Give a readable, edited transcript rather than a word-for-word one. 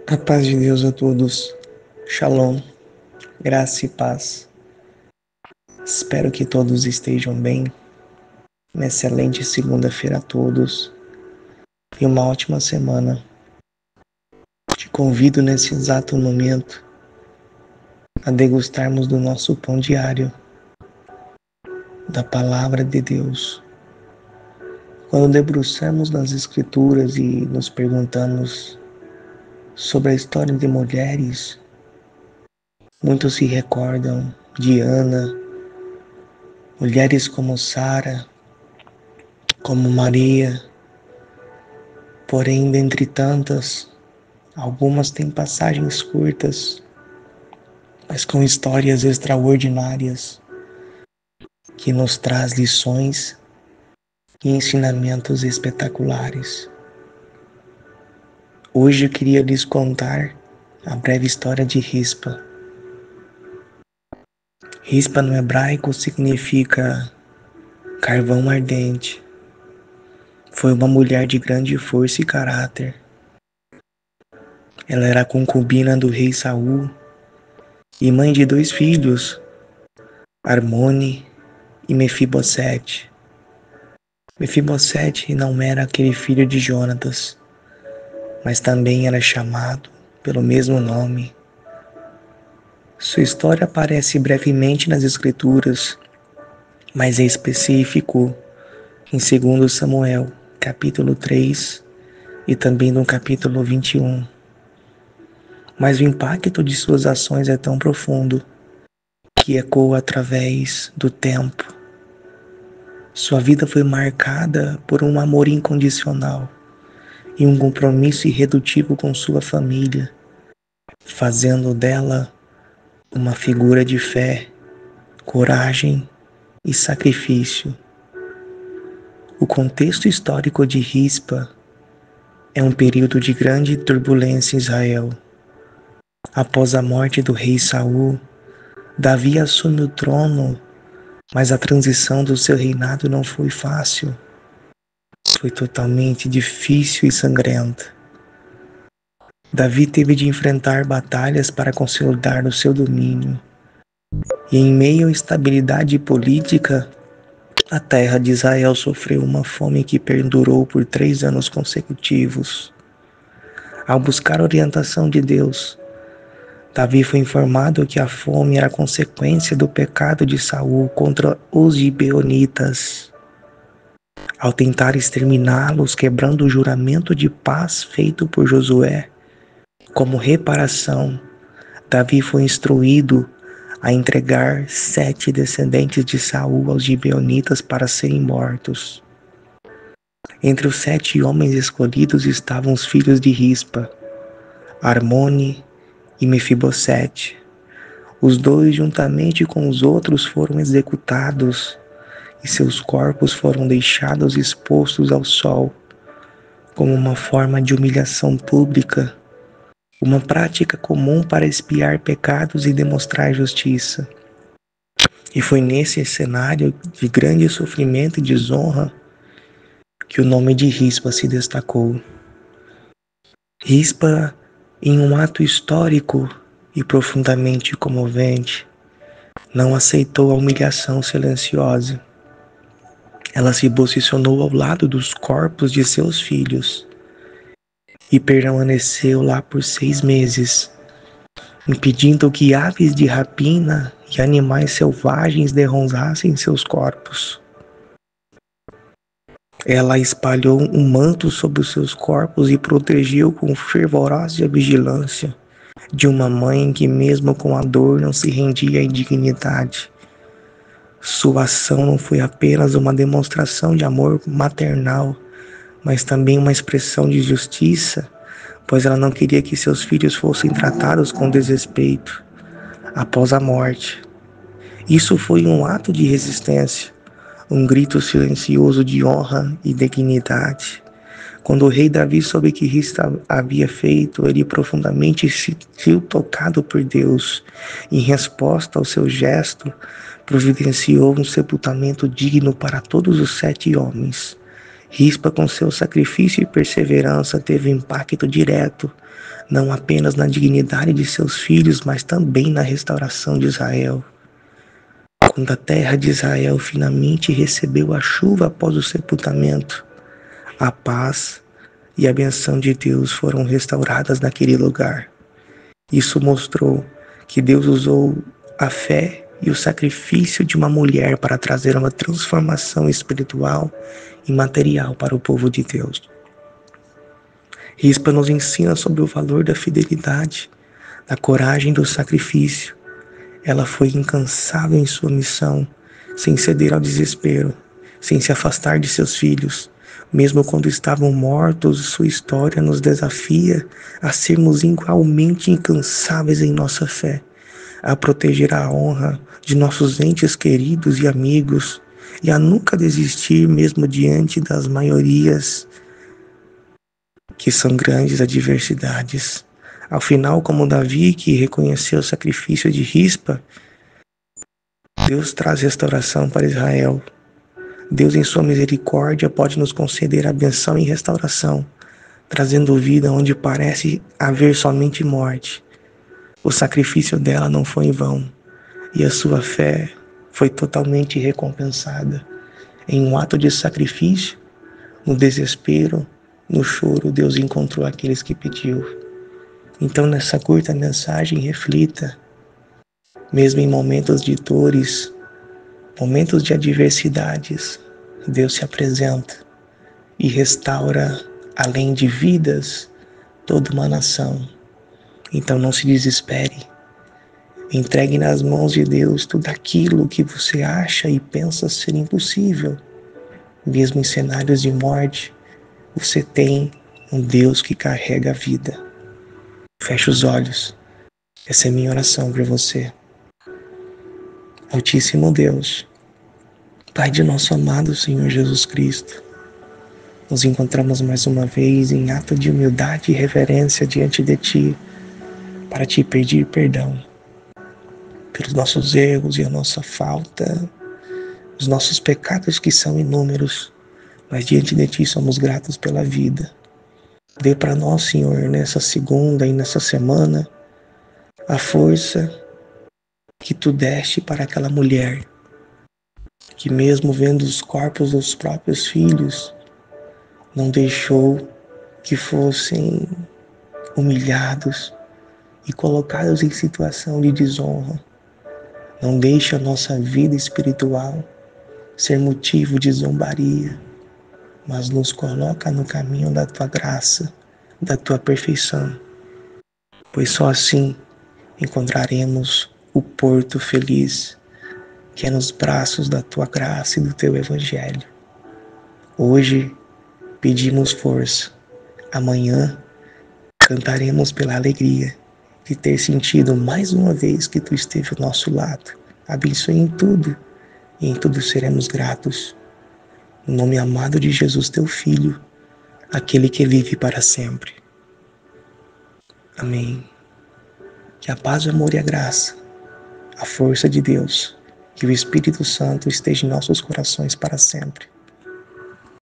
A paz de Deus a todos. Shalom, graça e paz. Espero que todos estejam bem. Uma excelente segunda-feira a todos e uma ótima semana. Te convido nesse exato momento a degustarmos do nosso pão diário, da palavra de Deus. Quando debruçamos nas Escrituras e nos perguntamos sobre a história de mulheres, muitos se recordam de Ana, mulheres como Sara, como Maria. Porém, dentre tantas, algumas têm passagens curtas, mas com histórias extraordinárias que nos traz lições e ensinamentos espetaculares. Hoje eu queria lhes contar a breve história de Rispa. Rispa no hebraico significa carvão ardente. Foi uma mulher de grande força e caráter. Ela era concubina do rei Saul e mãe de 2 filhos, Armone e Mefibosete. Mefibosete não era aquele filho de Jonatas, mas também era chamado pelo mesmo nome. Sua história aparece brevemente nas Escrituras, mas é específico em 2 Samuel, capítulo 3 e também no capítulo 21. Mas o impacto de suas ações é tão profundo que ecoa através do tempo. Sua vida foi marcada por um amor incondicional e um compromisso irredutível com sua família, fazendo dela uma figura de fé, coragem e sacrifício. O contexto histórico de Rispa é um período de grande turbulência em Israel. Após a morte do rei Saul, Davi assume o trono, mas a transição do seu reinado não foi fácil. Foi totalmente difícil e sangrenta. Davi teve de enfrentar batalhas para consolidar o seu domínio. E em meio à instabilidade política, a terra de Israel sofreu uma fome que perdurou por 3 anos consecutivos. Ao buscar a orientação de Deus, Davi foi informado que a fome era consequência do pecado de Saul contra os gibeonitas. Ao tentar exterminá-los, quebrando o juramento de paz feito por Josué, como reparação, Davi foi instruído a entregar 7 descendentes de Saul aos gibeonitas para serem mortos. Entre os 7 homens escolhidos estavam os filhos de Rispa, Armone e Mefibosete. Os 2, juntamente com os outros, foram executados e seus corpos foram deixados expostos ao sol, como uma forma de humilhação pública, uma prática comum para expiar pecados e demonstrar justiça. E foi nesse cenário de grande sofrimento e desonra que o nome de Rispa se destacou. Rispa, em um ato histórico e profundamente comovente, não aceitou a humilhação silenciosa. Ela se posicionou ao lado dos corpos de seus filhos e permaneceu lá por 6 meses, impedindo que aves de rapina e animais selvagens derrotassem seus corpos. Ela espalhou um manto sobre os seus corpos e protegeu com fervorosa vigilância de uma mãe que mesmo com a dor não se rendia à indignidade. Sua ação não foi apenas uma demonstração de amor maternal, mas também uma expressão de justiça, pois ela não queria que seus filhos fossem tratados com desrespeito após a morte. Isso foi um ato de resistência, um grito silencioso de honra e dignidade. Quando o rei Davi soube que Rispa havia feito, ele profundamente se sentiu tocado por Deus. Em resposta ao seu gesto, providenciou um sepultamento digno para todos os 7 homens. Rispa, com seu sacrifício e perseverança, teve impacto direto, não apenas na dignidade de seus filhos, mas também na restauração de Israel. Quando a terra de Israel finalmente recebeu a chuva após o sepultamento, a paz e a benção de Deus foram restauradas naquele lugar. Isso mostrou que Deus usou a fé e o sacrifício de uma mulher para trazer uma transformação espiritual e material para o povo de Deus. Rispa nos ensina sobre o valor da fidelidade, da coragem do sacrifício. Ela foi incansável em sua missão, sem ceder ao desespero, sem se afastar de seus filhos. Mesmo quando estavam mortos, sua história nos desafia a sermos igualmente incansáveis em nossa fé, a proteger a honra de nossos entes queridos e amigos e a nunca desistir mesmo diante das maiorias que são grandes adversidades. Ao final, como Davi, que reconheceu o sacrifício de Rispa, Deus traz restauração para Israel. Deus, em sua misericórdia, pode nos conceder a benção e restauração, trazendo vida onde parece haver somente morte. O sacrifício dela não foi em vão, e a sua fé foi totalmente recompensada. Em um ato de sacrifício, no desespero, no choro, Deus encontrou aqueles que pediu. Então, nessa curta mensagem, reflita, mesmo em momentos de dores, momentos de adversidades, Deus se apresenta e restaura, além de vidas, toda uma nação. Então não se desespere. Entregue nas mãos de Deus tudo aquilo que você acha e pensa ser impossível. Mesmo em cenários de morte, você tem um Deus que carrega a vida. Feche os olhos. Essa é minha oração para você. Altíssimo Deus, Pai de nosso amado Senhor Jesus Cristo, nos encontramos mais uma vez em ato de humildade e reverência diante de Ti, para Te pedir perdão pelos nossos erros e a nossa falta, os nossos pecados que são inúmeros, mas diante de Ti somos gratos pela vida. Dê para nós, Senhor, nessa segunda e nessa semana, a força que Tu deste para aquela mulher, que mesmo vendo os corpos dos próprios filhos, não deixou que fossem humilhados e colocados em situação de desonra. Não deixe a nossa vida espiritual ser motivo de zombaria, mas nos coloca no caminho da Tua graça, da Tua perfeição, pois só assim encontraremos o porto feliz, que é nos braços da Tua graça e do Teu Evangelho. Hoje pedimos força, amanhã cantaremos pela alegria de ter sentido mais uma vez que Tu esteve ao nosso lado. Abençoe em tudo, e em tudo seremos gratos. No nome amado de Jesus, Teu Filho, aquele que vive para sempre. Amém. Que a paz, o amor e a graça, a força de Deus, que o Espírito Santo esteja em nossos corações para sempre.